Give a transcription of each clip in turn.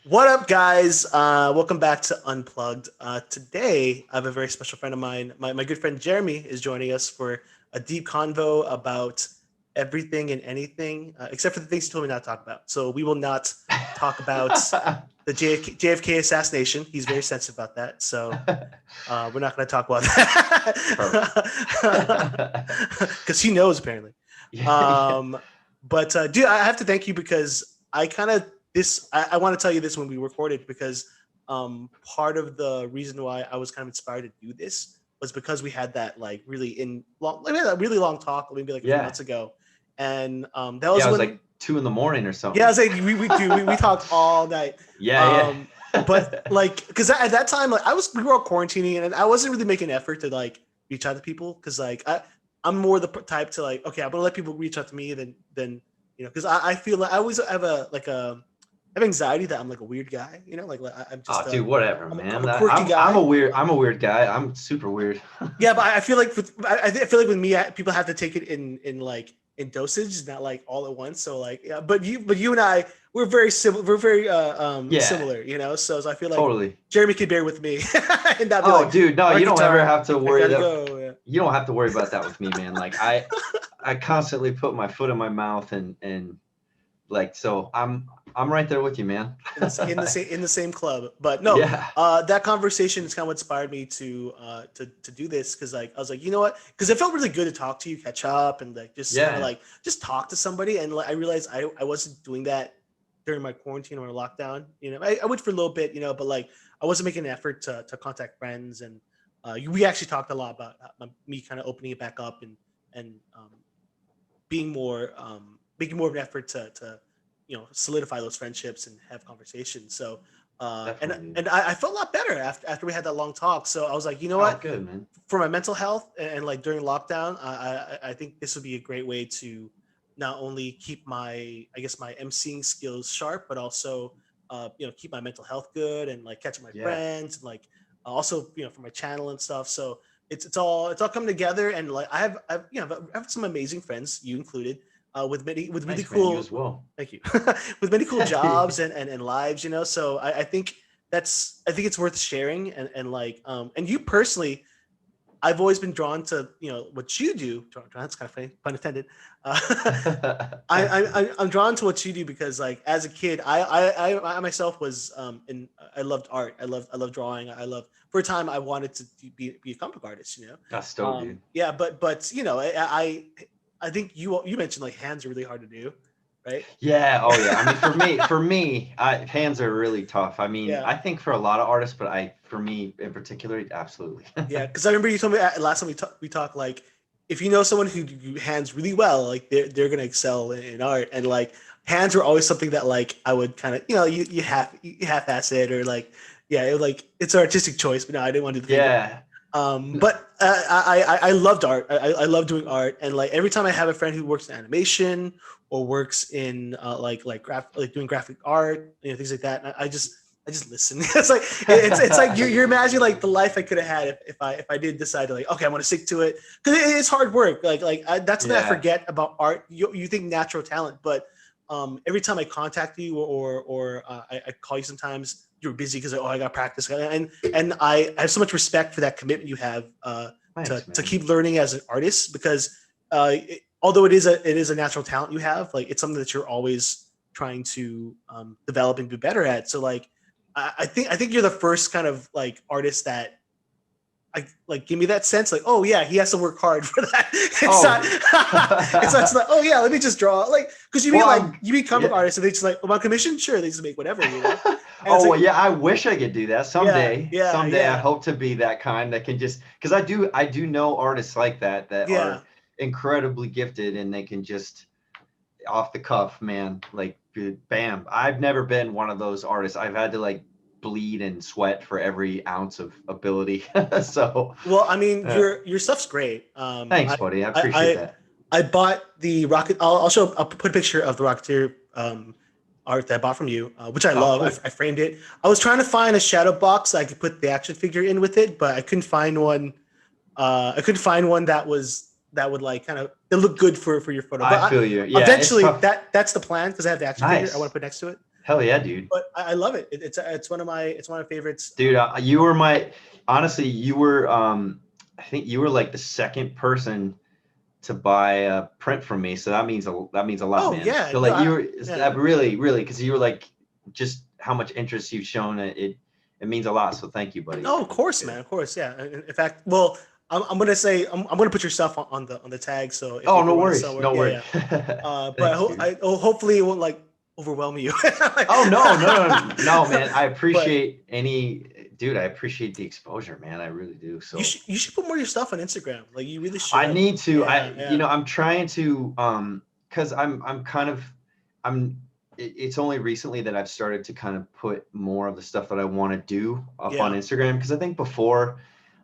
What up, guys? Welcome back to Unplugged. Today, I have a very special friend of mine. My good friend Jeremy is joining us for a deep convo about everything and anything, except for the things he told me not to talk about. So we will not talk about the JFK assassination. He's very sensitive about that. So we're not going to talk about that because he knows apparently. Yeah. Um, but dude, I have to thank you because I kind of I want to tell you this when we recorded because part of the reason why I was kind of inspired to do this was because we had that like we had a really long talk maybe like a few Yeah. months ago, and that Yeah, was it was when like 2 in the morning or yeah, I something. was like we talked all night. Yeah, Um, but yeah. like, because at that time, like we were all quarantining, and I wasn't really making an effort to like reach out to people because I'm more the type to like, okay, I'm gonna let people reach out to me than because I feel like I always have I have anxiety that I'm like a weird guy, like I'm just Oh, dude, whatever, I'm man. a quirky I'm a guy. weird I'm a weird guy. I'm super weird. Yeah, but I feel like I feel like with me, people have to take it in like in dosage, not like all at once. So like, yeah, but you and I, we're very similar. We're very Yeah, similar, So I feel like totally. Jeremy could bear with me, and not be Oh, like dude, no, you art don't ever guitar. have to I worry gotta that go. Yeah. you don't have to worry about that with me, man. Like I constantly put my foot in my mouth and like so I'm right there with you, man. In the same club. But no, Yeah. that conversation is kind of what inspired me to do this because like I was like, you know what? Because it felt really good to talk to you, catch up, and like just kind of Yeah. like just talk to somebody. And like I realized I wasn't doing that during my quarantine or lockdown. I went for a little bit, but like I wasn't making an effort to contact friends, and we actually talked a lot about me kind of opening it back up and making more of an effort to solidify those friendships and have conversations. So and Definitely, dude. and I felt a lot better after we had that long talk. So I was like, you know Oh, what, good, man. for my mental health and like during lockdown, I think this would be a great way to not only keep my emceeing skills sharp, but also keep my mental health good and like catch up my Yeah. friends and like also for my channel and stuff. So it's all coming together, and like I have some amazing friends, you included, with really Thanks, man. You cool. as well. Thank you. With many cool jobs and lives. So I think it's worth sharing, and like and you personally, I've always been drawn to what you do. That's kind of funny, pun intended. I'm drawn to what you do because like as a kid, I myself was in I loved art. I love drawing. I love for a time I wanted to be a comic book artist. That's dope, dude. Yeah, but I think you mentioned like hands are really hard to do, right? Yeah. Oh, yeah. I mean, for me, hands are really tough. I mean, Yeah. I think for a lot of artists, but for me in particular, absolutely. Yeah, because I remember you told me last time we talked like if you know someone who hands really well, like they're gonna excel in art, and like hands were always something that like I would kind of you half ass it or like yeah like it's an artistic choice, but no, I didn't want to do the finger. Yeah. N- But I loved art. I love doing art, and like every time I have a friend who works in animation or works in like doing graphic art, things like that, I just listen. It's like you're imagining like the life I could have had if I did decide to like okay, I'm gonna stick to it because it's hard work. That's something I Yeah. forget about art. You think natural talent, but every time I contact you or I call you, sometimes you're busy because I got practice, and I have so much respect for that commitment you have to Thanks, to man. keep learning as an artist because although it is a natural talent you have, like it's something that you're always trying to develop and be better at. So like I think you're the first kind of like artist that I like give me that sense like, oh yeah, he has to work hard for that. It's not Oh. it's not oh yeah, let me just draw like because you meet Well, like you meet comic yeah. artists and they just like about commission, sure, they just make whatever. And it's Oh, well, like yeah, I wish I could do that yeah, someday. yeah, Someday I yeah, hope to be that kind that can just because I do know artists like that yeah. are incredibly gifted and they can just off the cuff, man, like bam. I've never been one of those artists. I've had to like bleed and sweat for every ounce of ability. So, Well, I mean, uh, your stuff's great. thanks, buddy. I I, appreciate I, that. I bought the rocket. I'll put a picture of the Rocketeer art that I bought from you, which I Oh, love. cool. I framed it. I was trying to find a shadow box so I could put the action figure in with it, but I couldn't find one. I couldn't find one that would like kind of it look good for your photo. I But feel you. Yeah, it's eventually tough. that's the plan because I have the action figure I want to Nice. put next to it. Hell yeah, dude. But I love it. It's one of my favorites. Dude, you were my honestly, you were I think you were like the second person to buy a print from me, so that means a lot, Oh man. yeah, So no, like you were yeah. that really because you were like just how much interest you've shown it means a lot. So thank you, buddy. No, of course, man, of course, yeah. In fact, well, I'm gonna say I'm gonna put your stuff on the tag. So if Oh, you no want to worries, somewhere, no yeah, worries. yeah. But Thanks, dude. hopefully it won't like overwhelm you. Oh no, man. I But appreciate dude. I appreciate the exposure, man. I really do. you So should put more of your stuff on Instagram. Like you really I should. need to. Yeah, yeah, I'm trying to because I'm kind of I'm it's only recently that I've started to kind of put more of the stuff that I want to do up on yeah, Instagram because I think before,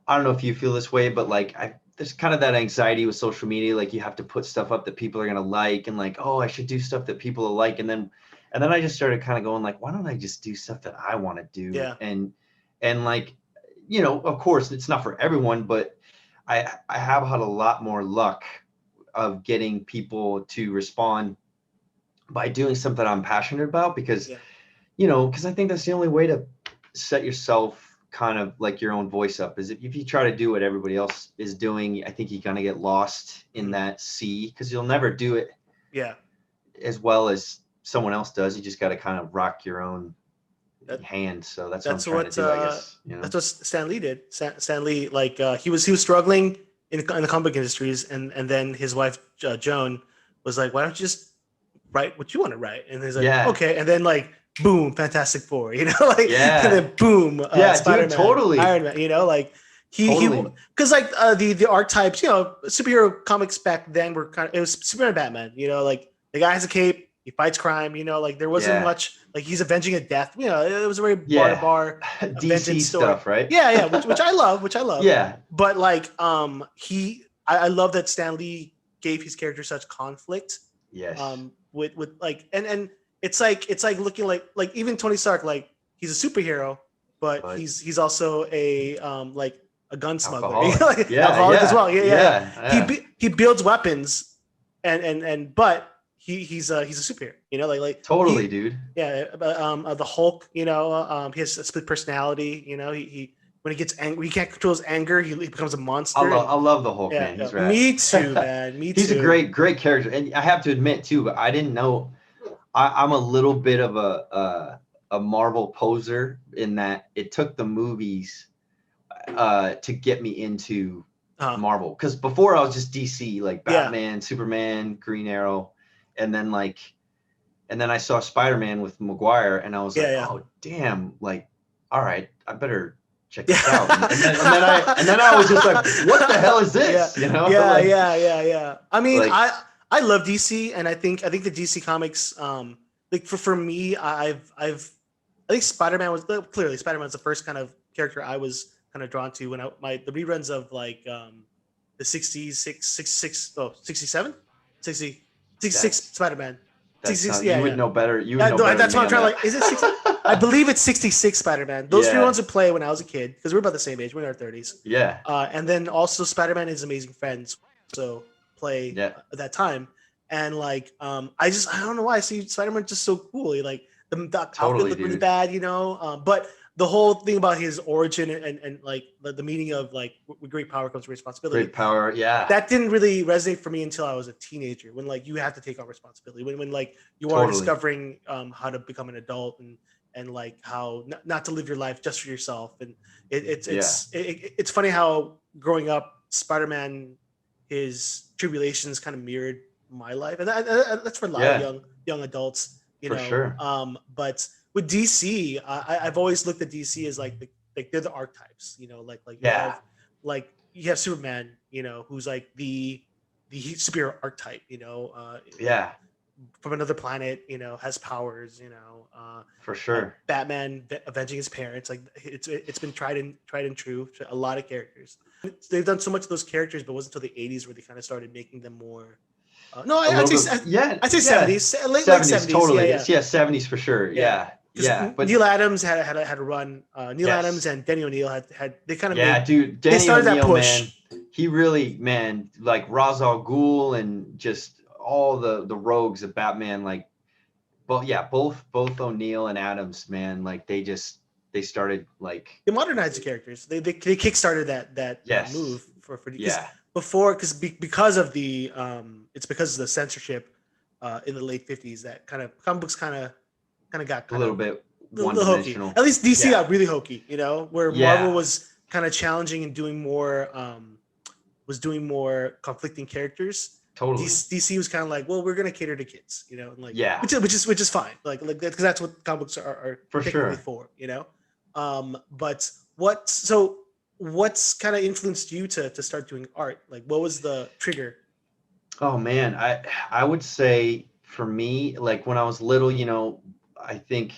I don't know if you feel this way, but like there's kind of that anxiety with social media, like you have to put stuff up that people are gonna like, and like, oh, I should do stuff that people will like, and then I just started kind of going like, why don't I just do stuff that I want to do, yeah. and like, of course it's not for everyone, but I have had a lot more luck of getting people to respond by doing something I'm passionate about because Yeah. because I think that's the only way to set yourself kind of like your own voice up is if you try to do what everybody else is doing, I think you're going to get lost in Mhm. that sea because you'll never do it Yeah. as well as someone else does. You just got to kind of rock your own That hand. So that's what I'm that's trying to what do, I guess. Stan Lee did. Stan Lee, like he was struggling in the comic book industries, and then his wife Joan was like, why don't you just write what you want to write? And he's like, Yeah. okay, and then like boom, Fantastic Four, like, and Yeah. then boom, Yeah, Spider dude, Man, totally. Iron Man, like he Totally. because like the archetypes, superhero comics back then were it was Superman, Batman, like the guy has a cape, he fights crime, like there wasn't Yeah. much like he's avenging a death, it was a very bar to Yeah. bar DC vengeance story. stuff, right? Yeah, which I love. Yeah. But like I love that Stan Lee gave his character such conflict. Yes. With like and it's like looking like even Tony Stark, like he's a superhero, but he's also a like a gun smuggler, alcoholic. like, alcoholic as well. Yeah. He builds weapons and but he's a superhero, like Totally, dude. Yeah, the Hulk, he has a split personality. He when he gets angry, he can't control his anger. He becomes a monster. I love the Hulk, man. He's rad. Me too, man. Me too. He's a great character, and I have to admit too, but I didn't know. I'm a little bit of a Marvel poser in that it took the movies to get me into Marvel, because before I was just DC, like Batman, Superman, Green Arrow, and then I saw Spider-Man with Maguire, and I was like, oh damn, like, all right, I better check this out. And then I was just like, what the hell is this? Yeah. I mean, I love DC, and I think the DC comics, like for me, I think Spider-Man was clearly Spider-Man's the first kind of character I was kind of drawn to when the reruns of like the 66 Spider-Man. 66, you would know better. That's what I'm trying to like. Is it 60? I believe it's 66 Spider-Man. Those reruns would play when I was a kid because we're about the same age. We're in our 30s. Yeah. And then also Spider-Man is Amazing Friends, so play at that time. And like, I don't know why I see Spider-Man just so cool. Like the outfit looked really bad, but the whole thing about his origin and like the meaning of like with great power comes responsibility. Great power, yeah. That didn't really resonate for me until I was a teenager, when like you have to take on responsibility, when like you are discovering how to become an adult and like how not to live your life just for yourself. And it's funny how growing up, Spider-Man, his tribulations kind of mirrored my life, and that's for a lot of young adults, for sure. But with DC, I've always looked at DC as like they're the archetypes, you have Superman, who's like the superhero archetype, from another planet, has powers, for sure. Batman avenging his parents, like it's been tried and true to a lot of characters. They've done so much of those characters, but it wasn't until the 80s where they kind of started making them more. I'd say 70s, late 70s, totally. Yeah, 70s for sure. Yeah. But Neil Adams had a run. Neil Adams and Denny O'Neil had they kind of dude. Denny O'Neil, man, he really, like Ra's al Ghul and just all the rogues of Batman, like But yeah, both O'Neill and Adams, man, like they started like They modernized the characters. They kickstarted that yes, move for because yeah, before because of the it's because of the censorship in the late 50s that kind of comic books kind of got a kind little of bit a one little hokey. dimensional. At least DC Yeah, got really hokey, you know, where Marvel yeah, was kind of challenging and doing more was doing more conflicting characters. totally. DC was kind of like, well, we're gonna cater to kids, you know, and like Yeah, which is fine, like because that's what comic books are for technically sure. for, you know. But what's kind of influenced you to start doing art? Like, what was the trigger? Oh man, I would say for me, like when I was little, I think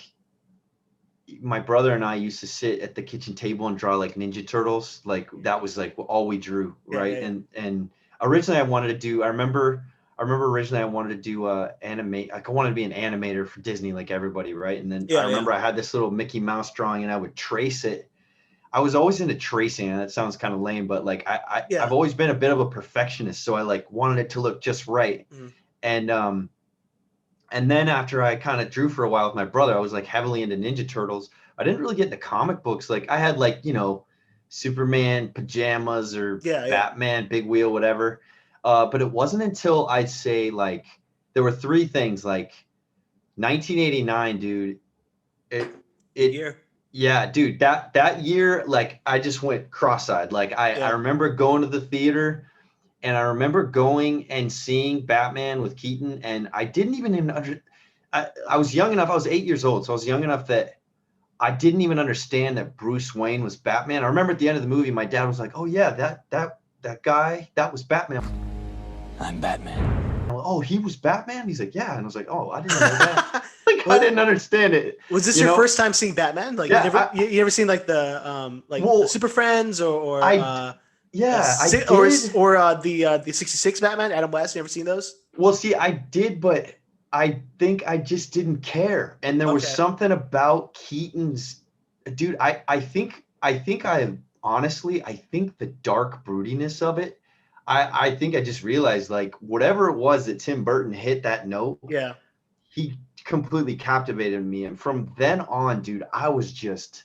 my brother and I used to sit at the kitchen table and draw like Ninja Turtles. Like that was like all we drew, Yeah, right? yeah, yeah, And originally I wanted to do. I remember originally I wanted to do animate. Like I wanted to be an animator for Disney, like everybody, right? And then I yeah, yeah, remember I had this little Mickey Mouse drawing, and I would trace it. I was always into tracing, and that sounds kind of lame, but like I've yeah. always been a bit of a perfectionist, so I like wanted it to look just right. Mhm. And and then after I kind of drew for a while with my brother, I was like heavily into Ninja Turtles. I didn't really get into comic books. Like I had like, Superman pajamas or Yeah, yeah. Batman, big wheel, whatever. But it wasn't until I'd say like there were three things like 1989, dude. It Good it year. yeah, dude, that year, like I just went cross-eyed. Like I Yeah. remember going to the theater and I remember going and seeing Batman with Keaton, and I didn't even I was young enough. I was 8 years old, so I was young enough that I didn't even understand that Bruce Wayne was Batman. I remember at the end of the movie, my dad was like, "Oh yeah, that guy, that was Batman." I'm Batman. Oh, he was Batman. He's like, "Yeah," and I was like, "Oh, I didn't know that." Like I Well, didn't understand it. was this You your know? first time seeing Batman? Like Yeah. you ever seen like the Well, Super Friends or I yeah, I or did. the 66 Batman, Adam West? You ever seen those? Well, see, I did, but I think I just didn't care. And there was Okay. something about Keaton's dude. I honestly, I think the dark broodiness of it. I think I just realized like whatever it was that Tim Burton hit that note, Yeah. he completely captivated me. And from then on, dude, I was just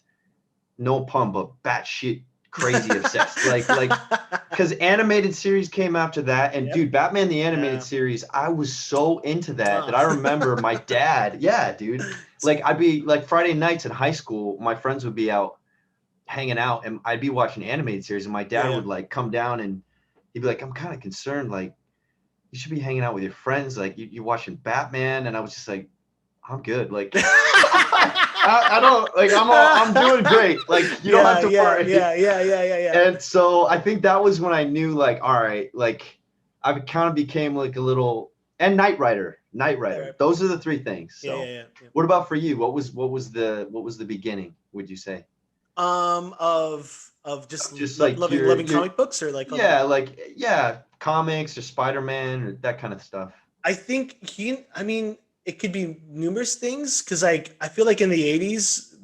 no pun, but batshit crazy obsessed. Like because animated series came after that, and Yep. dude, Batman the animated Yeah. series, I was so into that I Oh. remember my dad, yeah, dude, like I'd be like Friday nights in high school, my friends would be out hanging out, and I'd be watching animated series, and my Yeah, dad yeah. would like come down and he'd be like, "I'm kind of concerned, like you should be hanging out with your friends, like you're watching Batman," and I was just like, "I'm good, like." I don't like I'm doing great. Like you don't have Yeah, to yeah, worry. yeah, yeah, yeah, yeah, yeah. And so I think that was when I knew like, all right, like I kind of became like a little and Knight Rider. Knight Yeah, Rider. right. Those are the three things. Yeah, yeah, So yeah, yeah. what about for you? What was the beginning, would you say? Of just Just like loving your comic books or like comic. yeah, like yeah, comics or Spider-Man or that kind of stuff. I think I mean, it could be numerous things because like I feel like in the 80s,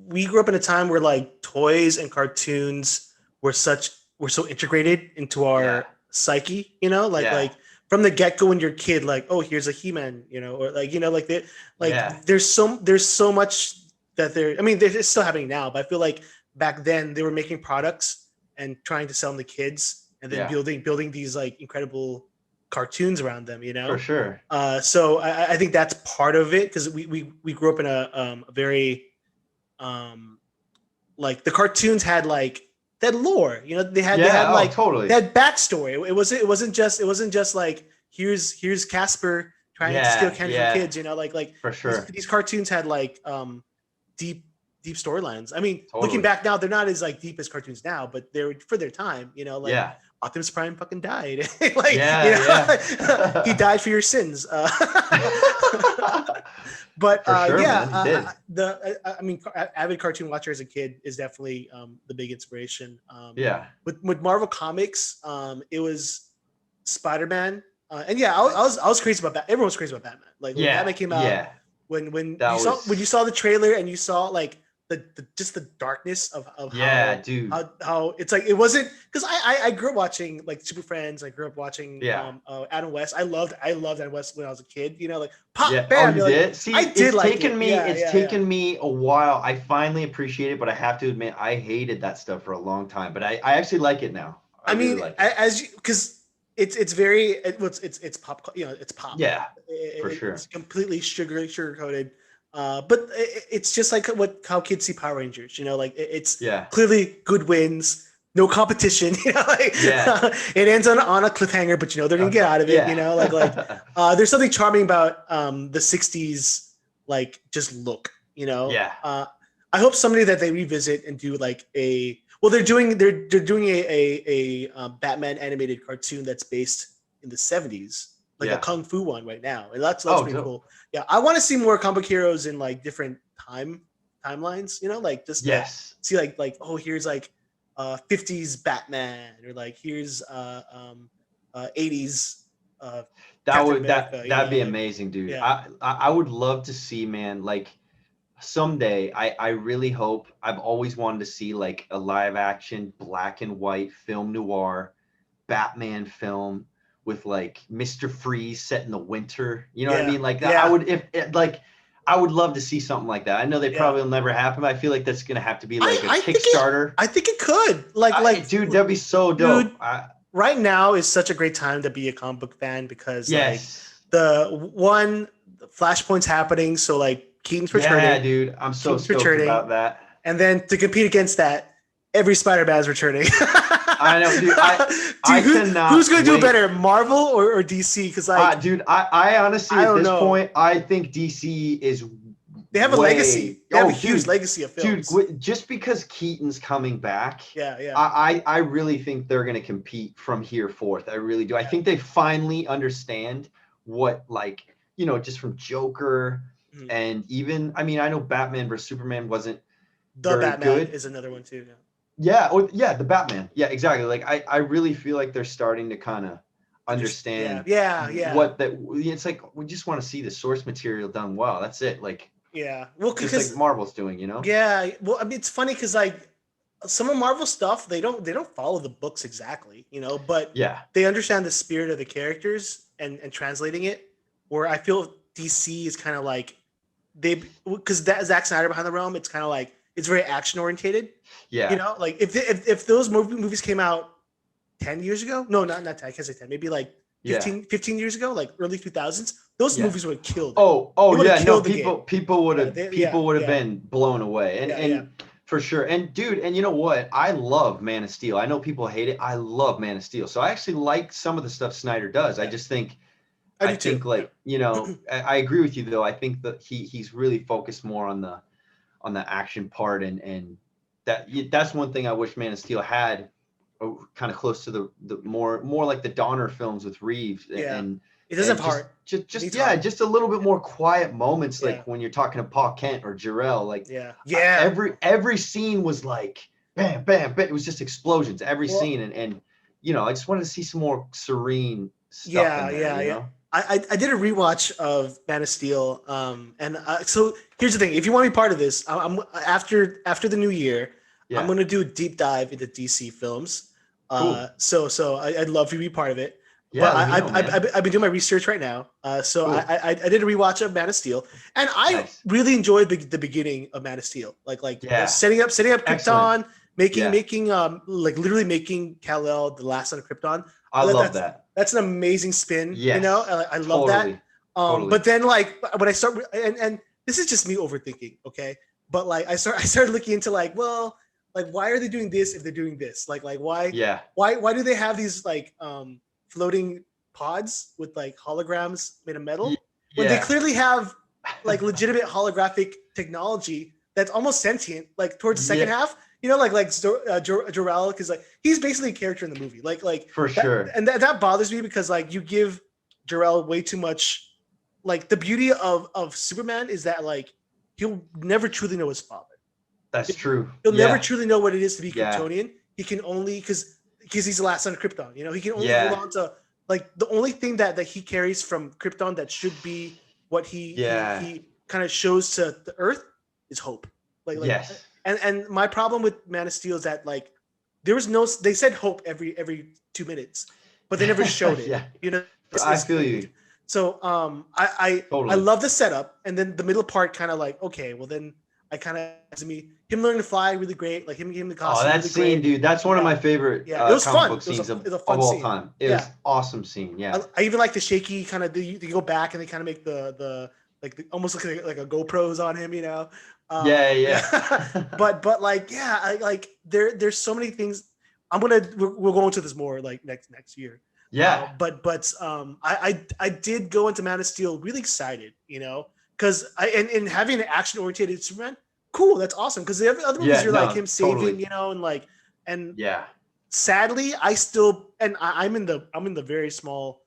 we grew up in a time where like toys and cartoons were so integrated into Yeah. our psyche, you know, Yeah. like from the get go when you're a kid, like, oh, here's a He-Man, you know, or like, you know, Yeah. there's so much that I mean, it's still happening now, but I feel like back then they were making products and trying to sell them to kids and then Yeah. building these like incredible cartoons around them, you For know. sure. So I think that's part of it because we grew up in a very um, like the cartoons had like that lore, you know. They had Yeah, oh, like totally. that backstory. It wasn't just like here's Casper trying to steal Yeah, candy from yeah, kids, you know. Like for these, sure. these cartoons had like deep deep storylines. I mean, looking Totally. back now, they're not as like deep as cartoons now, but they're for their time, you know. Like Yeah. Optimus Prime fucking died. Like, you Yeah, know, he yeah. died for your sins. But For sure, yeah, man. He did. I mean, avid cartoon watcher as a kid is definitely the big inspiration. Yeah. With Marvel Comics, it was Spider-Man, and yeah, I was crazy about that. Everyone was crazy about Batman. Like when Yeah. Batman came out, Yeah. when That you saw was the trailer and you saw like just the darkness of Yeah, dude. how it's like it wasn't because I grew up watching like Super Friends. I grew up watching Yeah. Adam West. I loved Adam West when I was a kid. You know, like pop Yeah. Oh, bam. you You're like did? See, I did like it. Yeah, it's yeah, yeah. taken me a while. I finally appreciate it, but I have to admit I hated that stuff for a long time. But I actually like it now. I I really mean, like it. as you because it's very it's pop. You know, it's pop. Yeah, for It's sure. completely sugar coated. But it's just like how kids see Power Rangers. You know, like it's Yeah. clearly good wins, no competition. You know, like Yeah. it ends on a cliffhanger, but you know they're gonna get out of it. You know, there's something charming about the '60s like just look. You know, Yeah. I hope someday that they revisit and do like a well they're doing a Batman animated cartoon that's based in the '70s, like a Yeah. kung fu one right now, and that's Oh, pretty dope. cool. Yeah, I want to see more comic heroes in like different timelines. You know, like just to Yes. see like oh here's like 50s Batman or like here's 80s Captain America. You That'd know, be like amazing, dude. yeah I would love to see, man, like someday I really hope. I've always wanted to see like a live action black and white film noir Batman film with like Mr. Freeze set in the winter. You know what I yeah mean? Like that. I yeah would like I would love to see something like that. I know they yeah. probably will never happen, but I feel like that's gonna have to be like a I think it Kickstarter. I think it could like Dude, that'd be so dope. dude, right now is such a great time to be a comic book fan because like Yes. the Flashpoint's happening, so like Keaton's returning, Yeah, dude. I'm so Keaton's stoked returning, about that. and then to compete against that, every Spider-Man's returning. I know, dude. I cannot who's gonna do wait. better, Marvel or DC? Because like Dude, I honestly I at don't this know. point, I think DC is They have a way- legacy. They have a huge dude, legacy of films. Dude, just because Keaton's coming back, Yeah, yeah. I really think they're gonna compete from here forth. I really do. I think they finally understand what, like, you know, just from Joker Mhm. and even I mean, I know Batman versus Superman wasn't The very Batman good. is another one too. Yeah. Yeah, the Batman. Yeah, exactly. Like I really feel like they're starting to kind of understand Yeah. what that it's like. We just want to see the source material done well. That's it. Like Yeah. Well, just because like Marvel's doing, you know? yeah. Well, I mean, it's funny because like some of Marvel stuff, they don't follow the books exactly, you know, but Yeah. they understand the spirit of the characters and translating it. Where I feel DC is kind of like because that Zack Snyder behind the realm, it's kind of like it's very action orientated. Yeah. You know, like if those movies came out 10 years ago, no, not 10, I can't say 10, maybe like 15 years ago, like early 2000s, those movies would have killed it. Oh They yeah, would've no, killed the game. people would have Yeah. been blown away. And for sure. And dude, and you know what? I love Man of Steel. I know people hate it. I love Man of Steel. So I actually like some of the stuff Snyder does. I just think I do too. like, you know, I agree with you though. I think that he's really focused more on the action part and that's one thing I wish Man of Steel had kind of close to the more like the Donner films with Reeves and it doesn't have heart. Just a little bit more quiet moments like when you're talking to Paul Kent or Jarrell, like every scene was like bam bam bam. It was just explosions every scene and you know I just wanted to see some more serene stuff in there, you know? I did a rewatch of Man of Steel, and so here's the thing: if you want to be part of this, I'm after the new year, I'm going to do a deep dive into DC films. Cool. So I'd love for you to be part of it. Yeah, but I've been doing my research right now. So cool. I did a rewatch of Man of Steel, and I really enjoyed the beginning of Man of Steel, like setting up Krypton, making like literally making Kal-El the last son of Krypton. I love that. That's an amazing spin. Yes, you know, I love that. But then like when I start and this is just me overthinking, okay? But like I started looking into like, well, like why are they doing this if they're doing this? Like why? Yeah. Why do they have these like floating pods with like holograms made of metal when they clearly have like legitimate holographic technology that's almost sentient? Like towards the second half. You know, like Jor-El, because like he's basically a character in the movie, like for sure, and that bothers me because like you give Jor-El way too much. Like the beauty of Superman is that like he'll never truly know his father. That's true. He'll never truly know what it is to be Kryptonian. He can only because he's the last son of Krypton. You know, he can only hold on to like the only thing that he carries from Krypton that should be what he kind of shows to the Earth is hope. Like And my problem with Man of Steel is that like there was no, they said hope every 2 minutes, but they never showed it. Yeah, You know, I feel you. so I Totally. love the setup, and then the middle part kind of like, okay, well then I kind of, to me, him learning to fly really great, like him the Oh, costume that really scene, great. dude, that's one of my favorite Yeah, it was comic fun. book scenes It was a of fun all scene. time. It Yeah, was awesome scene. Yeah. I even like the shaky kind of. They go back and they kind of make the like almost like a GoPros on him, you know. Yeah, Yeah, yeah. but like yeah, I like there's so many things. We'll go into this more like next year. Yeah. I did go into Man of Steel really excited, you know, because and having an action oriented Superman, cool, that's awesome. Because the other movies Yeah, you're like no, him saving, totally. you know, and like and Yeah. sadly, I'm in the very small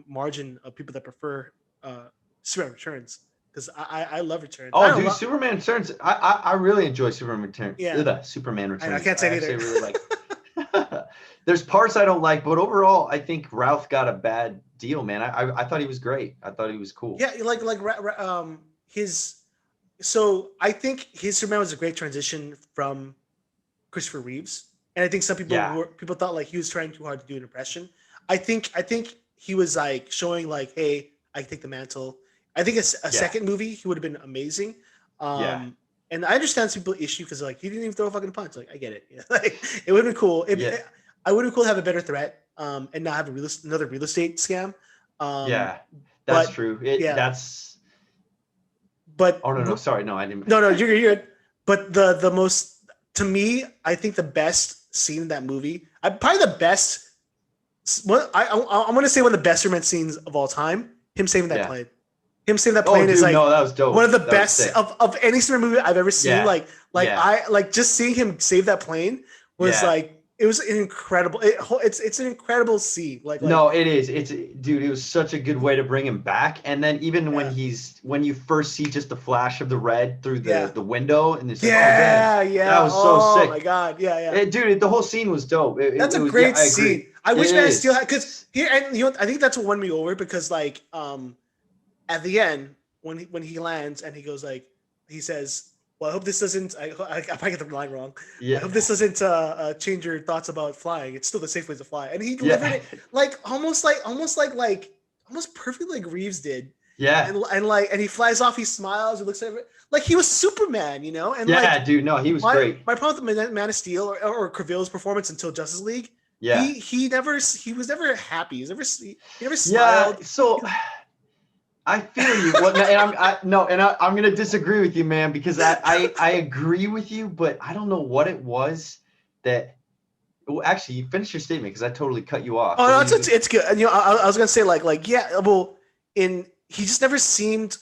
margin of people that prefer Superman Returns because I love Returns. I Oh, don't dude, love. Superman Returns. I really enjoy Superman Returns. Yeah, Superman I Returns. can't I say it actually either. really like. There's parts I don't like, but overall, I think Ralph got a bad deal, man. I thought he was great. I thought he was cool. Yeah, his. So I think his Superman was a great transition from Christopher Reeves, and I think some Yeah. people thought like he was trying too hard to do an impression. I think he was like showing like, hey, I can take the mantle. I think a Yeah. second movie he would have been amazing. Yeah. And I understand some people issue because like he didn't even throw a fucking punch. Like I get it. Yeah. Like it would have been cool. Yeah. I would have been cool to have a better threat. And not have another real estate scam. Yeah. That's But true. yeah, That's. but Oh no, sorry, no, I didn't. no, you're good. But the most, to me, I think the best scene in that movie, probably the best. I'm gonna say one of the best Superman scenes of all time. Him saving that Yeah. plane. Him saving that Oh, plane dude, is like no, that was dope. one of the That was best sick. of any Superman movie I've ever seen. Yeah. Yeah. I like just seeing him save that plane was Yeah. like it was an incredible. It's an incredible scene. Like No, it is. Dude, it was such a good way to bring him back. And then even when you first see just the flash of the red through the window, and it's like, yeah, that was so sick. Oh my god, yeah. Dude, the whole scene was dope. That's it a was, great I agree. scene. I wish It Man of is. Steel had, because here, and you know, I think that's what won me over because like at the end when he lands and he goes like he says, well, I hope this doesn't. I probably get the line wrong. Yeah. I hope this doesn't change your thoughts about flying. It's still the safe way to fly. And he Yeah. delivered it almost perfectly like Reeves did. Yeah. And he flies off. He smiles. He looks at it like he was Superman, you know. And Yeah, like, dude, no, he was great. My problem with Man of Steel or Cavill's performance until Justice League. Yeah. He was never happy. He never smiled. Yeah. So I feel you. Well, and I'm gonna disagree with you, man, because I agree with you, but I don't know what it was that. Well, actually, you finish your statement because I totally cut you off. Oh no, it's good. And you know, I was gonna say like yeah, well, he just never seemed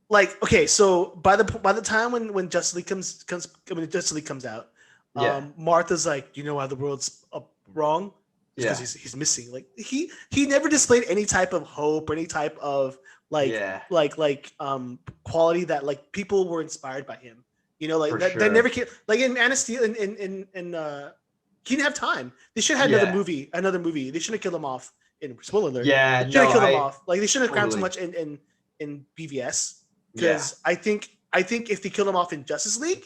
like okay. So by the time when Justice League comes out, Martha's like, do you know why the world's up wrong? Because he's missing. Like he never displayed any type of hope or any type of quality that like people were inspired by him. You know, like that never came. Like in Man of Steel, in he didn't have time. They should have had another movie. They shouldn't have killed him off. In spoiler alert, yeah, they should have killed him off. Like they shouldn't have crammed so totally. much in BVS because I think if they killed him off in Justice League,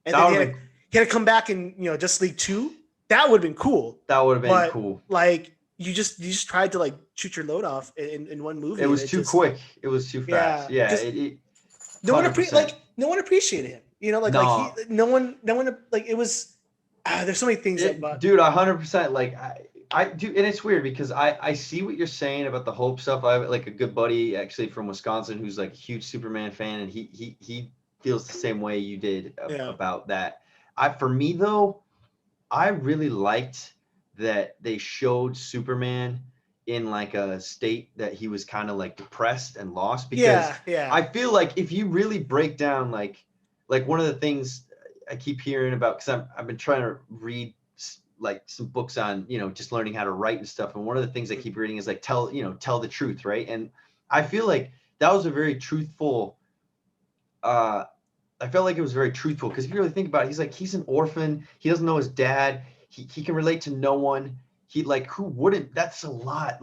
and then he had to come back in Justice League 2. That would have been cool. That would have been cool. Like you just tried to like shoot your load off in one movie. It was too quick. It was too fast. Yeah. No one appreciated him. You know, no one like it was. There's so many things about. Dude, 100%. Like I do, and it's weird because I see what you're saying about the hope stuff. I have like a good buddy actually from Wisconsin who's like a huge Superman fan, and he feels the same way you did about that. For me though, I really liked that they showed Superman in like a state that he was kind of like depressed and lost because I feel like if you really break down like one of the things I keep hearing about, because I've been trying to read like some books on just learning how to write and stuff, and one of the things I keep reading is like tell the truth, right? And I feel like that was a very truthful I felt like it was very truthful because if you really think about it, he's an orphan. He doesn't know his dad. He can relate to no one. He like who wouldn't? That's a lot.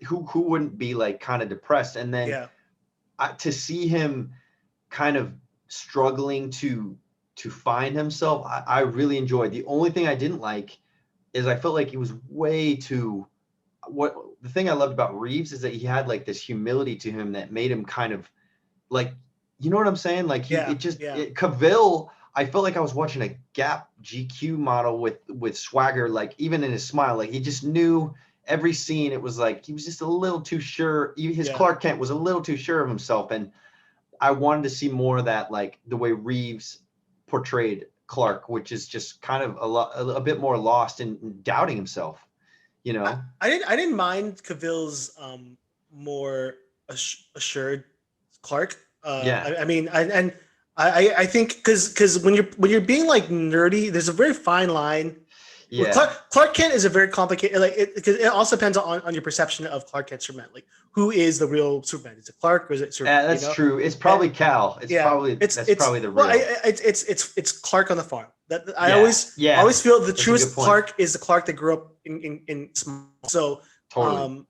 Who wouldn't be like kind of depressed? And then to see him kind of struggling to to find himself, I really enjoyed. The only thing I didn't like is I felt like he was way too. What the thing I loved about Reeves is that he had like this humility to him that made him kind of like, you know what I'm saying? Like Yeah, yeah. Cavill, I felt like I was watching a Gap GQ model with swagger, like even in his smile, like he just knew every scene. It was like he was just a little too sure. His Yeah. Clark Kent was a little too sure of himself, and I wanted to see more of that, like the way Reeves portrayed Clark, which is just kind of a bit more lost and doubting himself. You I, know? I didn't mind Cavill's more assured Clark. Yeah, I mean, I think because when you're being like nerdy, there's a very fine line. Well, yeah. Clark Kent is a very complicated, like it, because it also depends on your perception of Clark Kent Superman. Like, who is the real Superman? Is it Clark or is it Superman? That's true. It's probably Cal. Yeah, That's probably the well, real. it's Clark on the farm. That I Yeah, always yeah. I always feel the That's a good truest point. Clark is the Clark that grew up in small. So Totally.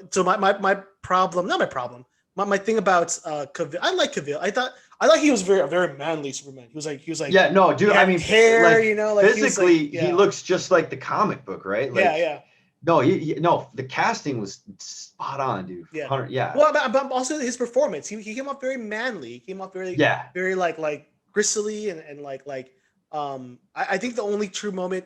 so my problem, not my problem, my thing about Cavill, I like Cavill. I thought he was a very manly Superman. He was like Yeah, no, dude. he I had mean, hair, like you know, like physically, he was like, he looks just like the comic book, right? Like, yeah. no, no, the casting was spot on, dude. Yeah. 100, yeah, Well, but also his performance. He came off very manly. He came off yeah, very like gristly and like I think the only true moment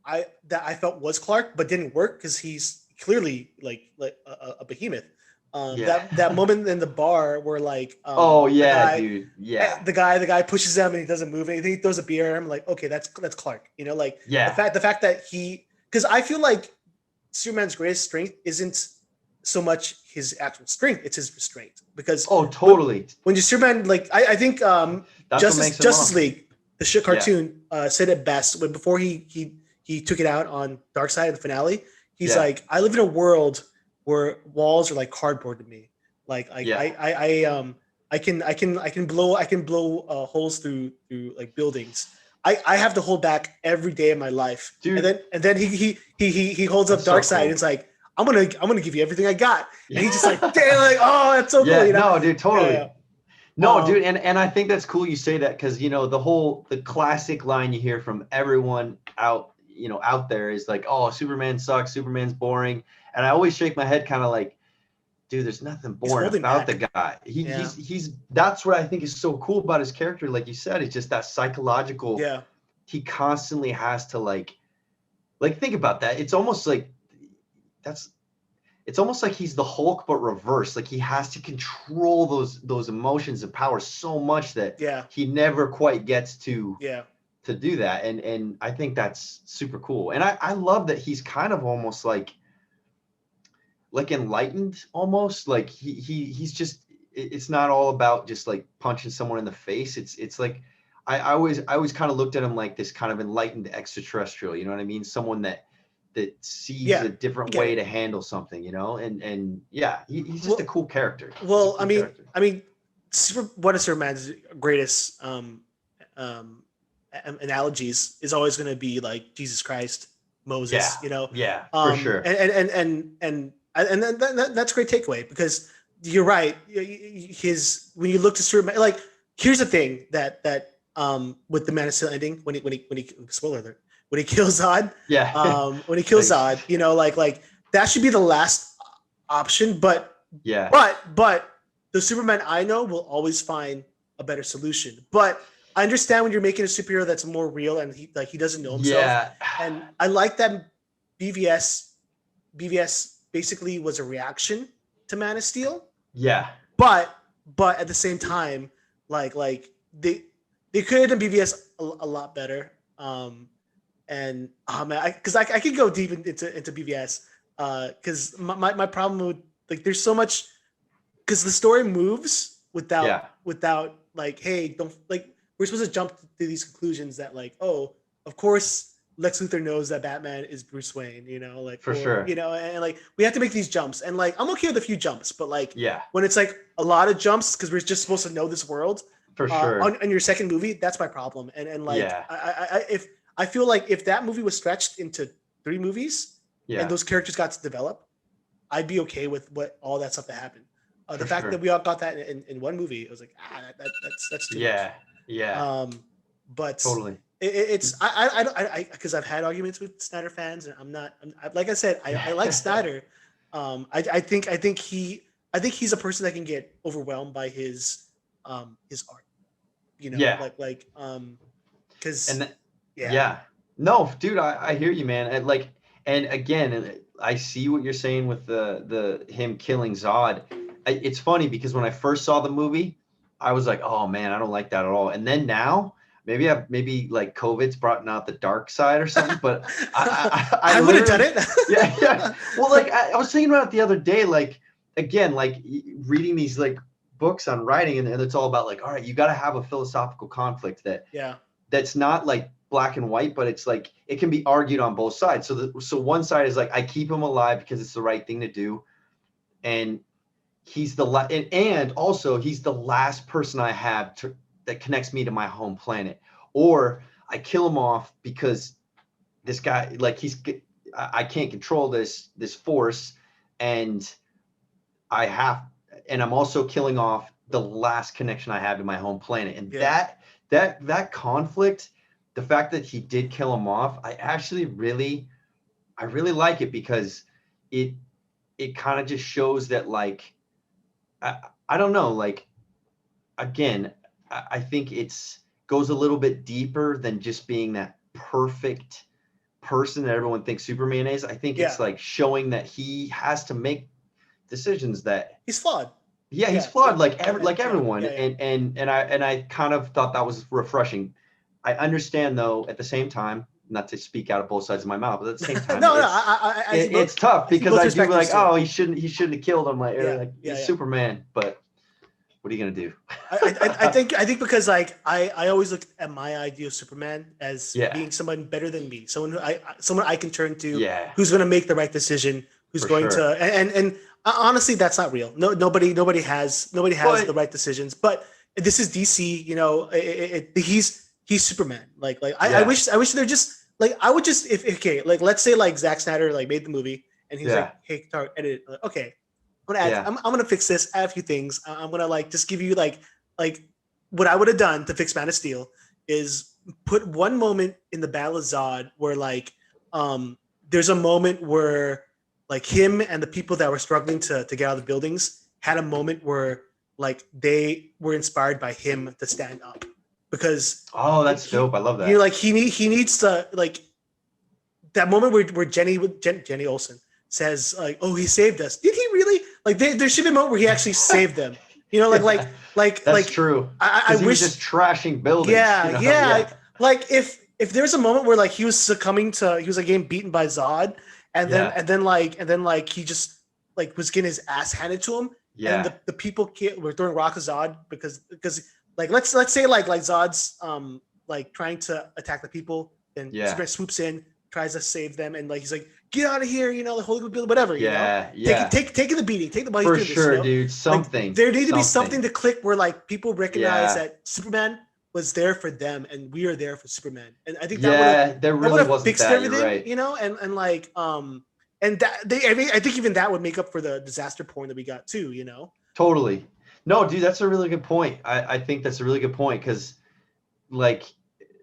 that I felt was Clark, but didn't work because he's clearly like a behemoth. yeah. That moment in the bar where like Oh yeah, dude. Yeah, the guy pushes him and he doesn't move anything. He throws a beer at him. Like, okay, that's Clark. You know, like yeah, the fact that because I feel like Superman's greatest strength isn't so much his actual strength; it's his restraint. Because oh totally. when you Superman, like I think That's what makes him Justice awesome. League, the shit cartoon, said it best when before he took it out on Darkseid in the finale. He's Yeah. like, I live in a world where walls are like cardboard to me. Like Yeah. I can blow holes through like buildings. I have to hold back every day of my life. Dude. And then he holds up That's so Darkseid cool. and it's like I'm gonna give you everything I got. And he's just like, damn, like, oh, that's so Yeah, cool. You know? no, dude, totally. Yeah. No, dude, and I think that's cool you say that because you know the classic line you hear from everyone out there is like, oh, Superman sucks, Superman's boring, and I always shake my head kind of like, dude, there's nothing boring holding about back. the guy. Yeah. He's that's what I think is so cool about his character. Like you said, it's just that psychological. Yeah. He constantly has to like think about that. It's almost like it's almost like he's the Hulk but reversed. Like he has to control those emotions and power so much that he never quite gets to do that. And I think that's super cool. And I love that he's kind of almost like enlightened almost. Like he's just, it's not all about just like punching someone in the face. It's like I always kind of looked at him like this kind of enlightened extraterrestrial, you know what I mean? Someone that sees a different way to handle something, you know, and yeah, he's just a cool character. Well, cool character. I mean, one of Superman's greatest analogies is always going to be like Jesus Christ, Moses, you know. Yeah, for sure. And that's a great takeaway because you're right. When you look to Superman, like here's the thing that with the Man of Steel ending when he spoiler alert. When he kills Zod, when he kills Zod, you know, like that should be the last option. But the Superman I know will always find a better solution. But I understand when you're making a superhero that's more real and he doesn't know himself. Yeah. And I like that BVS basically was a reaction to Man of Steel. Yeah. But at the same time, like they could have done BVS a lot better. And man, because I could go deep into BVS, because my problem with like there's so much because the story moves without like, hey, don't like we're supposed to jump to these conclusions that like, oh, of course Lex Luthor knows that Batman is Bruce Wayne, you know, like for sure, you know, and like we have to make these jumps, and like I'm okay with a few jumps, but like when it's like a lot of jumps because we're just supposed to know this world for sure on your second movie, that's my problem, and like I feel like if that movie was stretched into 3 movies and those characters got to develop, I'd be okay with all that stuff that happened. The fact that we all got that in one movie, it was like, that's too much. Yeah, But totally. it's I because I've had arguments with Snyder fans, and like I said, I like Snyder. I think he's a person that can get overwhelmed by his art. You know, Yeah, and because yeah, yeah, no, dude, I hear you, man. And like, and again, I see what you're saying with the him killing Zod. It's funny because when I first saw the movie, I was like, oh man, I don't like that at all. And then now, maybe like COVID's brought out the dark side or something. But I I would have done literally, it. yeah, yeah. Well, like I was thinking about it the other day, like again, like reading these like books on writing, and it's all about like, all right, you got to have a philosophical conflict Yeah, that's not like black and white, but it's like it can be argued on both sides. So one side is like I keep him alive because it's the right thing to do, and he's and also he's the last person I have that connects me to my home planet, or I kill him off because this guy like I can't control this force, and I have, and I'm also killing off the last connection I have to my home planet. And yeah, that conflict, the fact that he did kill him off, I really like it because it it kind of just shows that like I, I don't know, like again, I think it's goes a little bit deeper than just being that perfect person that everyone thinks Superman is. I think yeah. it's like showing that he has to make decisions that He's flawed. yeah, he's Yeah, flawed like and yeah, everyone, yeah, yeah. and I kind of thought that was refreshing. I understand though at the same time, not to speak out of both sides of my mouth, but at the same No, time, no. I see both. it's tough I see because both I do perspectives like, too. oh, he shouldn't have killed him, like, Yeah, like yeah, he's yeah. Superman, but what are you gonna do? I think because like I always look at my idea of Superman as Yeah, being someone better than me, someone I can turn to, yeah, who's going to make the right decision, who's for going sure. to and honestly that's not real. No, nobody has the But right decisions. But this is DC, you know. He's Superman. yeah, I wish they're just like I would just if okay like let's say like Zack Snyder like made the movie and he's yeah, like, hey, Tar, edit it. Like, okay, yeah, I'm gonna fix this, add a few things. I'm gonna like just give you like what I would have done to fix Man of Steel is put one moment in the Battle of Zod where um there's a moment where like him and the people that were struggling to get out of the buildings had a moment where like they were inspired by him to stand up because oh, that's he dope. I love you know that. like he needs to like that moment where Jenny Olsen says like, "Oh, he saved us." Did he really? Like, there should be a moment where he actually saved them. You know, Yeah, that's like true I because he was wish. just trashing buildings, Yeah, yeah, yeah. Like if there's a moment where like he was succumbing to he was like getting beaten by Zod, yeah, and then like he just like was getting his ass handed to him, and yeah, the people were throwing rock at Zod because like let's say like Zod's like trying to attack the people, and yeah, Superman swoops in, tries to save them, and like he's like, get out of here, you know, the Holy Building, whatever, you know, yeah, yeah. taking the beating, take the body For through this, you sure, know, dude. like Something, there need to be something something. to click where like people recognize Yeah, that Superman was there for them and we are there for Superman, and I think yeah. There that would really have wasn't fixed that. You're everything, right. you know, and like and that they I think even that would make up for the disaster porn that we got too, you know. Totally. No, dude, that's a really good point. I think that's a really good point because, like,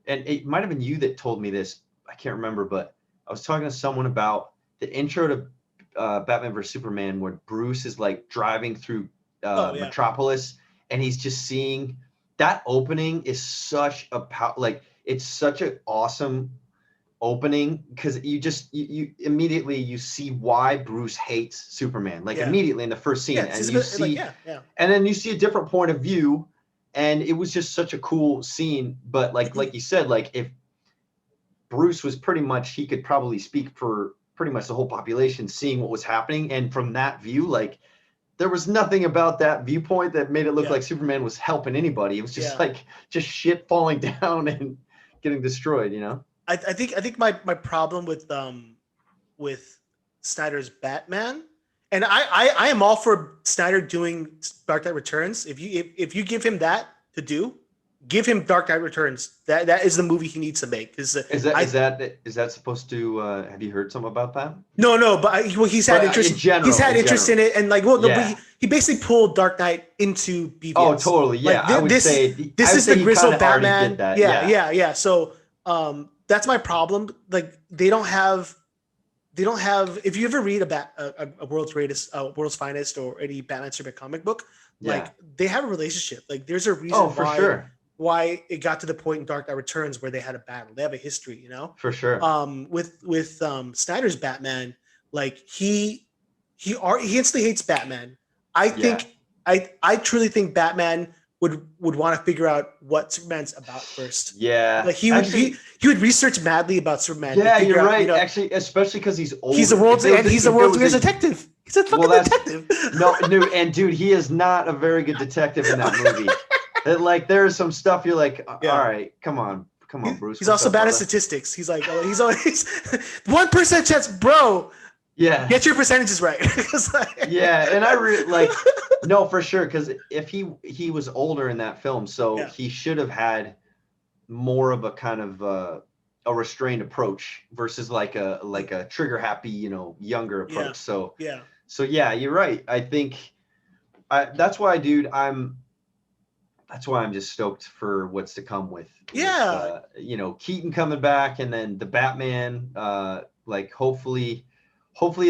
and it might have been you that told me this. I can't remember, but I was talking to someone about the intro to Batman vs Superman, where Bruce is like driving through Oh yeah, Metropolis, and he's just seeing that opening is such a like it's such an awesome opening because you immediately you see why Bruce hates Superman, like yeah, immediately in the first scene, yeah. and you Like see, yeah, yeah. and then you see a different point of view, and it was just such a cool scene. But like you said, like if Bruce was pretty much, he could probably speak for pretty much the whole population seeing what was happening, and from that view, like there was nothing about that viewpoint that made it look Yeah, like Superman was helping anybody. It was just yeah. like just shit falling down and getting destroyed, you know. I think my problem with Snyder's Batman, and I am all for Snyder doing Dark Knight Returns. If you give him that to do, give him Dark Knight Returns. That is the movie he needs to make. Is that supposed to? Have you heard something about that? No, but he's had interest. In general, he's had interest in it, and like, well, Yeah. no, he basically pulled Dark Knight into BVS. Oh, totally. Yeah, Like, I would say this is the he grizzled kinda already Batman. did that, Yeah. So that's my problem. Like, they don't have. If you ever read a World's Finest or any Batman Superman comic book, like, they have a relationship. Like, there's a reason why it got to the point in Dark Knight Returns where they had a battle. They have a history, you know. For sure. With Snyder's Batman, like, he instantly hates Batman. I think I truly think Batman would want to figure out what Superman's about first. Yeah. Like, he would research madly about Superman. Yeah, you're right. You know, actually, especially because he's old. He's a world's greatest detective. He's a fucking detective. No, and dude, he is not a very good detective in that movie. Like, there's some stuff you're like, all right, come on, Bruce. He's also bad at statistics. He's like, he's always 1% chance, bro. Yeah. Get your percentages right. Yeah, and I really like, no, for sure, because if he was older in that film, so he should have had more of a kind of a restrained approach versus like a trigger happy, younger approach. So yeah, you're right. I think that's why, dude, I'm just stoked for what's to come with Keaton coming back, and then the Batman, like, hopefully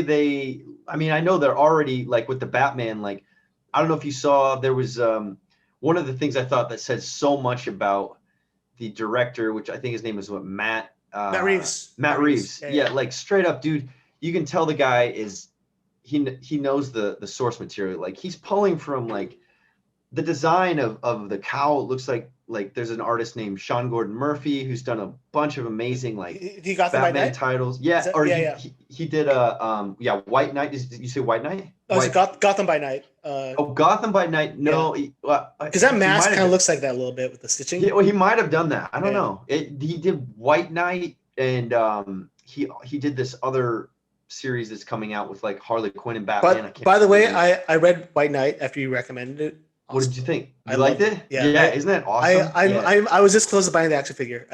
they, I mean, I know they're already, like, with the Batman, like, I don't know if you saw, there was one of the things I thought that said so much about the director, which I think his name is Matt Reeves. Matt Reeves. Yeah, like, straight up, dude, you can tell the guy is, he knows the source material. Like, he's pulling from, like, the design of the cowl. It looks like there's an artist named Sean Gordon Murphy who's done a bunch of amazing, like, he got Batman titles. He did White Knight. Did you say White Knight? Oh, is it Gotham by Night? Gotham by Night. No, because that mask kind of looks like that a little bit with the stitching. Yeah, well, he might have done that. I don't know. He did White Knight, and he did this other series that's coming out with, like, Harley Quinn and Batman. By the way, I read White Knight after you recommended it. What did you think? I liked it? Yeah. Isn't that awesome? I was this close to buying the action figure.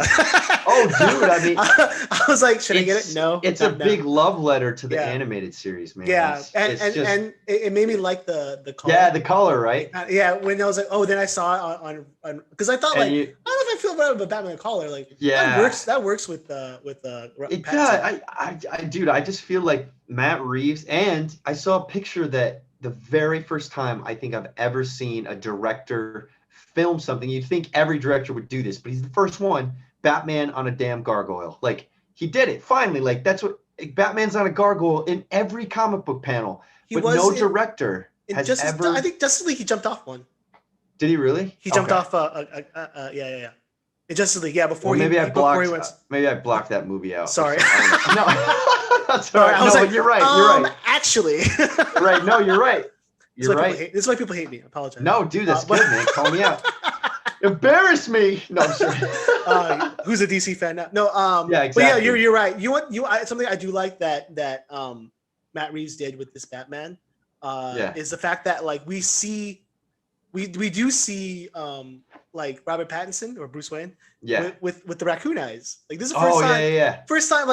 Oh, dude! I mean, I was like, should I get it? No. It's a big love letter to the animated series, man. Yeah, and it made me like the color. Yeah, the color, right? Yeah, when I was like, oh, then I saw it on because I thought, like, I don't know if I feel better about Batman color. Like, that works with it does. I just feel like Matt Reeves, and I saw a picture that the very first time I think I've ever seen a director film something. You'd think every director would do this, but he's the first one. Batman on a damn gargoyle. Like, he did it finally. Like, that's what Batman's on a gargoyle in every comic book panel. No director has ever. I think Justice League, he jumped off one. Did he really? He jumped off. Yeah. In Justice League, before maybe I blocked that movie out. Sorry. No, that's all right. I was like, you're right. You're right. Actually. Right. No, you're right. You're right. This is why people hate me. I apologize. No, dude, that's good, man. Call me out. Embarrass me. No, I'm sorry. Who's a DC fan now? No. Yeah, exactly. But yeah, you're right. Something I do like that Matt Reeves did with this Batman is the fact that, like, we do see like Robert Pattinson or Bruce Wayne with the raccoon eyes. Like, this is the first time. First time,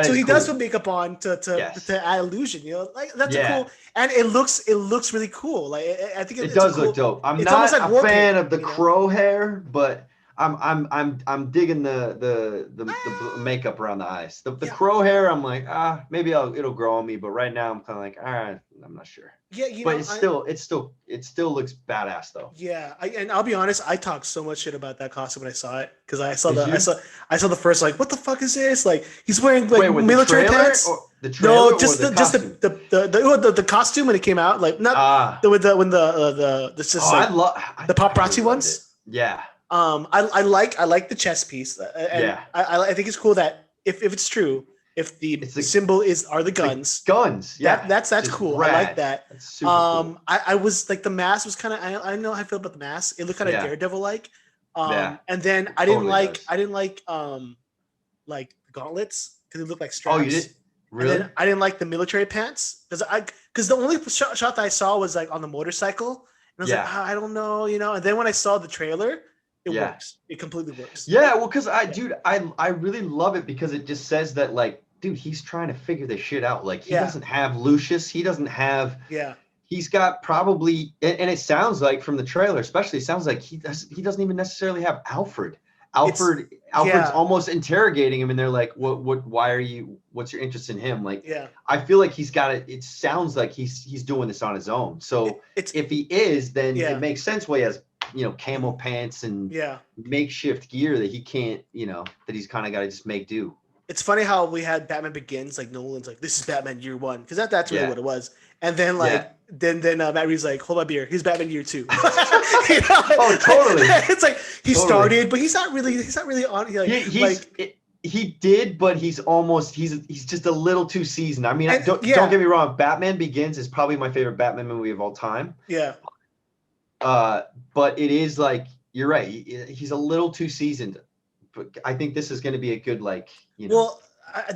so he does put makeup on to add illusion, like, that's cool, and it looks really cool. Like, I think it does look dope. I'm not a fan of the crow hair, but I'm digging the makeup around the eyes. The crow hair, I'm like, maybe it'll grow on me, but right now I'm kind of like, all right, I'm not sure. Yeah, but it still looks badass though. Yeah, and I'll be honest, I talked so much shit about that costume when I saw it, because I saw the first, like, what the fuck is this? Like, he's wearing, like, military pants. No, just the costume when it came out, like, not the paparazzi ones. Yeah. I like the chess piece. And I think it's coal that if it's true, if the symbol are the guns. Guns, yeah. That's cool. Rad. I like that. That's super cool. I was like, the mask was kind of, I know how I feel about the mask. It looked kind of Daredevil-like. And then I didn't like gauntlets, because it looked like straps. Oh, you did? Really? And then I didn't like the military pants, because the only shot that I saw was, like, on the motorcycle. And I was like, I don't know, And then when I saw the trailer, It Yeah. works. It completely works. Yeah, well, because I really love it because it just says that, like, dude, he's trying to figure this shit out. Like, he Yeah. doesn't have Lucius. He doesn't have. Yeah. He's got probably, and it sounds like from the trailer, especially, it sounds like he doesn't even necessarily have Alfred's yeah. almost interrogating him, and they're like, why are you? What's your interest in him? Like, Yeah. I feel like he's got it. It sounds like he's doing this on his own. So if he is, then Yeah. it makes sense why he has, camo pants and Yeah. makeshift gear that he can't, that he's kind of got to just make do. It's funny how we had Batman Begins, like Nolan's like, this is Batman Year One, because that's really Yeah. what it was. And then like then Matt Reeves like, hold my beer, he's Batman Year Two. Oh, totally. It's like he started, but he's not really on. He did, but he's just a little too seasoned. I mean, don't get me wrong. Batman Begins is probably my favorite Batman movie of all time. Yeah. But it is like, you're right. He's a little too seasoned. But I think this is going to be a good, like, Well,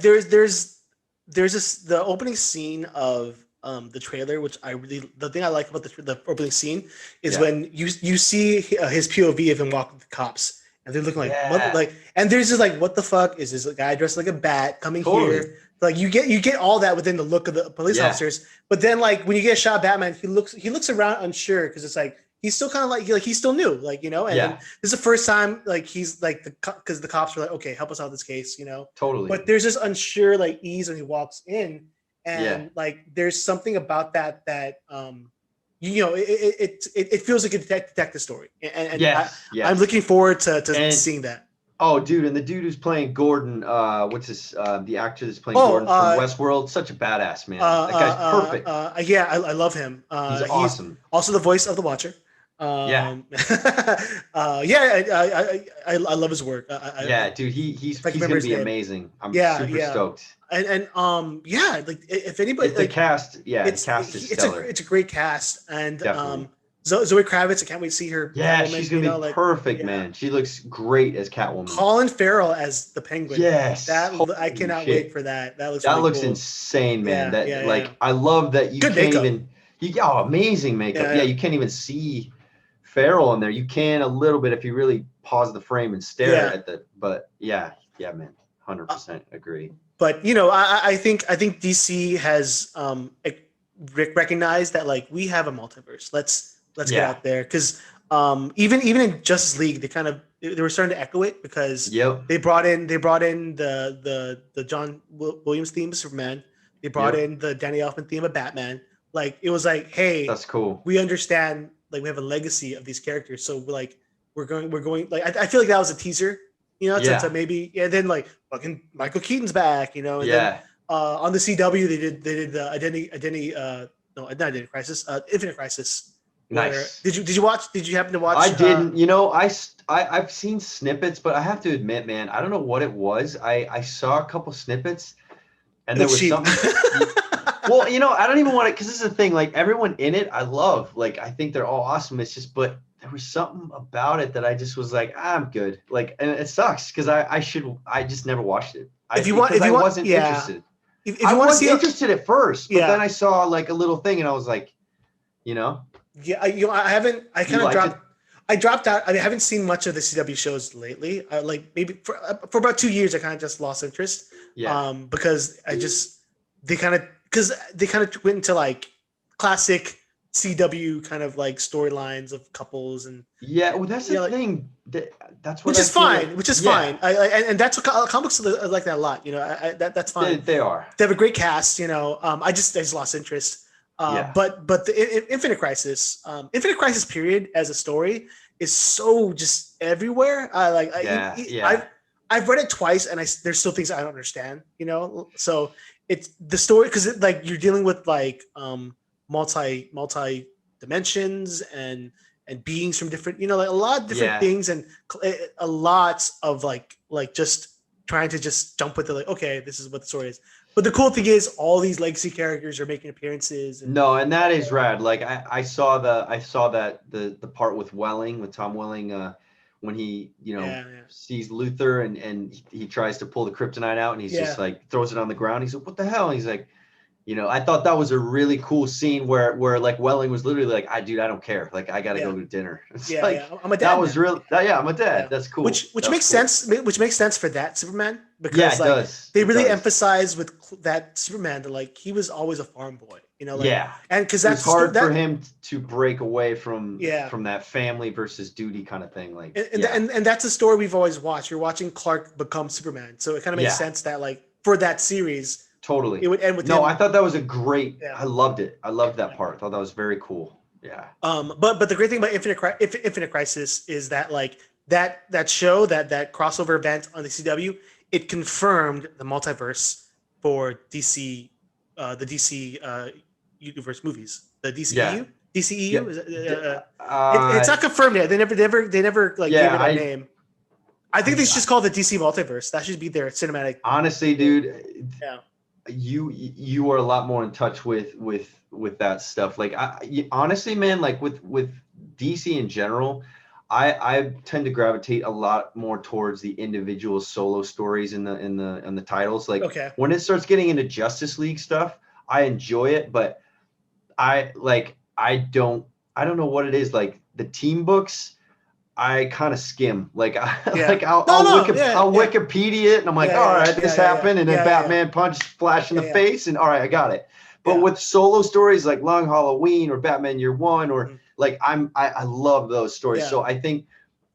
there's the opening scene of the trailer, which the thing I like about the opening scene is when you see his POV of him walking with the cops, and they're looking like and there's just like, what the fuck is this guy dressed like a bat coming here? Like you get all that within the look of the police officers, but then like when you get a shot of Batman, he looks around unsure because it's like he's still kind of like he's still new, like, and this is the first time like he's like because the cops were like, okay, help us out with this case, Totally. But there's this unsure like ease when he walks in, and like there's something about that it feels like a detective story, and I'm looking forward to seeing that. Oh, dude, and the dude who's playing Gordon, what's his the actor that's playing Gordon from Westworld, such a badass, man. That guy's perfect. I love him. He's awesome. Also the voice of the Watcher. I love his work. Dude, he's gonna be amazing. I'm super stoked. And like if anybody, the cast, the cast is stellar. It's a great cast, and Definitely. Zoe Kravitz, I can't wait to see her. Yeah, she's gonna be perfect, man. She looks great as Catwoman. Colin Farrell as the Penguin. Yes, I cannot wait for that. That looks really cool. Insane, man. I love that you Good can't makeup. even. Amazing makeup. Yeah, you can't even see Farrell in there. You can a little bit if you really pause the frame and stare at the. But yeah, man, 100% agree. But I think DC has recognized that like we have a multiverse. Let's get out there, because even in Justice League they were starting to echo it, because they brought in the John Williams theme of Superman. They brought in the Danny Elfman theme of Batman. Like it was like, hey, that's cool. We understand like we have a legacy of these characters, so we're going like I feel like that was a teaser, to maybe then like fucking Michael Keaton's back, and then on the CW they did the Identity Crisis, Infinite Crisis. Nice. Did you happen to watch? I didn't. I've seen snippets, but I have to admit, man, I don't know what it was. I saw a couple snippets, and there was something. Well, I don't even want to, because this is the thing. Like everyone in it, I love. Like I think they're all awesome. It's just, but there was something about it that I just was like, I'm good. Like, and it sucks because I just never watched it. I wasn't interested. I was interested at first, but then I saw like a little thing, and I was like, Yeah, I haven't. I kind of dropped. I dropped out. I haven't seen much of the CW shows lately. Like maybe for about 2 years, I kind of just lost interest. Yeah. Because they kind of went into like classic CW kind of like storylines of couples and. Yeah, well, that's the thing. That's what. Which is fine. And that's what comics are like that a lot. That's fine. They are. They have a great cast. I just lost interest. But the Infinite Crisis period as a story is so just everywhere. I've read it twice, and there's still things I don't understand. So it's the story because like you're dealing with like multi dimensions and beings from different like a lot of different things, and a lot of like just trying to just jump with it. Like, okay, this is what the story is. But the cool thing is all these legacy characters are making appearances. And that is rad. Like I saw that the part with Tom Welling, when he sees Luthor and he tries to pull the kryptonite out, and he's just like throws it on the ground. He's like, what the hell? And he's like, I thought that was a really cool scene where like Welling was literally like, I don't care. Like, I got to go to dinner. It's Yeah, like, yeah. I'm a dad. That was real. I'm a dad. Yeah. That's cool. Which That's makes cool. sense. Which makes sense for that Superman because Yeah, it does. they It really does. emphasize with that Superman that like he was always a farm boy. Yeah. And because It's hard for him to break away from that family versus duty kind of thing. Like, and that's a story we've always watched. You're watching Clark become Superman, so it kind of makes sense that like for that series. Totally. It would end with him. I thought that was a great. I loved it. I loved that part. I thought that was very cool. Yeah. But the great thing about Infinite Crisis is that like that show that crossover event on the CW, it confirmed the multiverse for DC, the DC universe movies, the DCEU. DCEU. It's not confirmed yet. They never like gave it a name. I think they should just call it the DC multiverse. That should be their cinematic. Honestly, dude. Yeah. You are a lot more in touch with that stuff. Like, honestly, man, like with DC in general, I tend to gravitate a lot more towards the individual solo stories in the titles. Like, when it starts getting into Justice League stuff, I enjoy it, but I don't know what it is. Like the team books, I kind of skim. Like, I'll Wikipedia it, and I'm like, all right, this happened, and then Batman punch Flash in the face, and all right, I got it. But with solo stories like Long Halloween or Batman Year One, or like I love those stories. So I think,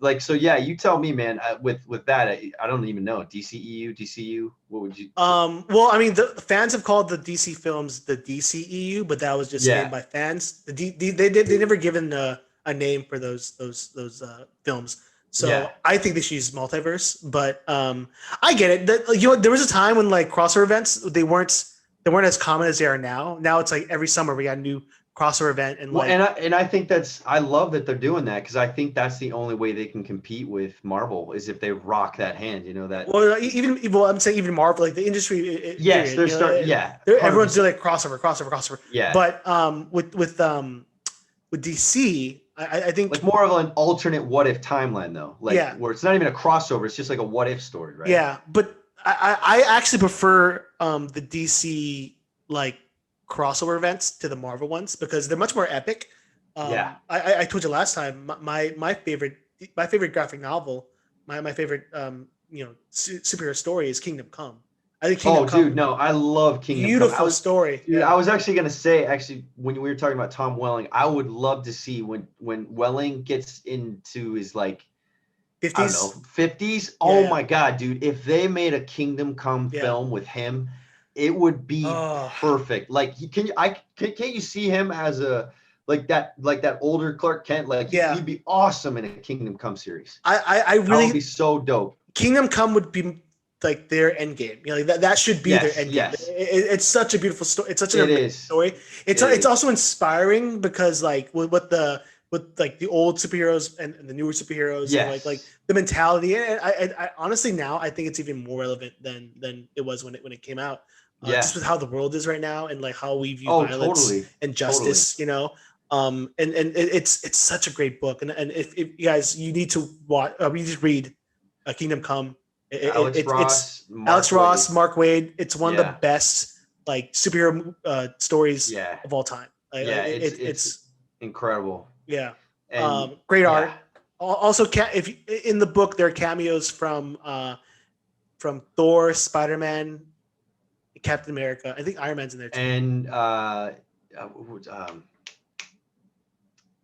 you tell me, man. With that, I don't even know. DCU. What would you? Well, I mean, the fans have called the DC films the DCEU, but that was just named by fans. They never given a name for those films. So I think they should use multiverse, but I get it. There was a time when like crossover events they weren't as common as they are now. Now it's like every summer we got a new crossover event, and I think I love that they're doing that because I think that's the only way they can compete with Marvel is if they rock that hand. that. Well, I'm saying even Marvel, like the industry. Yes, they're starting. Everyone's doing like crossover. Yeah, but with DC. I think like more of an alternate what if timeline though, where it's not even a crossover, it's just like a what if story, right? Yeah, but I actually prefer the DC like crossover events to the Marvel ones because they're much more epic. I told you last time my favorite graphic novel, my favorite superhero story is Kingdom Come. I think Kingdom Come. Dude, no, I love Kingdom Come. Beautiful story. Dude, I was actually gonna say, when we were talking about Tom Welling, I would love to see when Welling gets into his like 50s. I don't know, 50s. Oh my god, dude! If they made a Kingdom Come film with him, it would be perfect. Like, can't you see him as a like that older Clark Kent? Like, he'd be awesome in a Kingdom Come series. I really that would be so dope. Kingdom Come would be like their end game, like that should be their end game. It's such a beautiful story. It's such a story. It's also inspiring because like with the old superheroes and the newer superheroes, and like the mentality. And I honestly now I think it's even more relevant than it was when it came out. Just with how the world is right now and like how we view violence and justice, and it's such a great book. And if you guys, you need to watch, we just read Kingdom Come. Alex Ross, Mark Waid. It's one of the best like superhero stories of all time. It's incredible. Yeah, great art. Also, if in the book there are cameos from Thor, Spider-Man, Captain America. I think Iron Man's in there too. And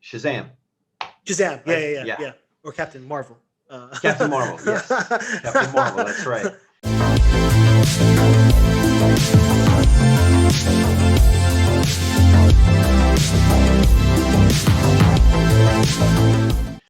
Shazam. Yeah. Or Captain Marvel. Captain Marvel, yes. Captain Marvel, that's right.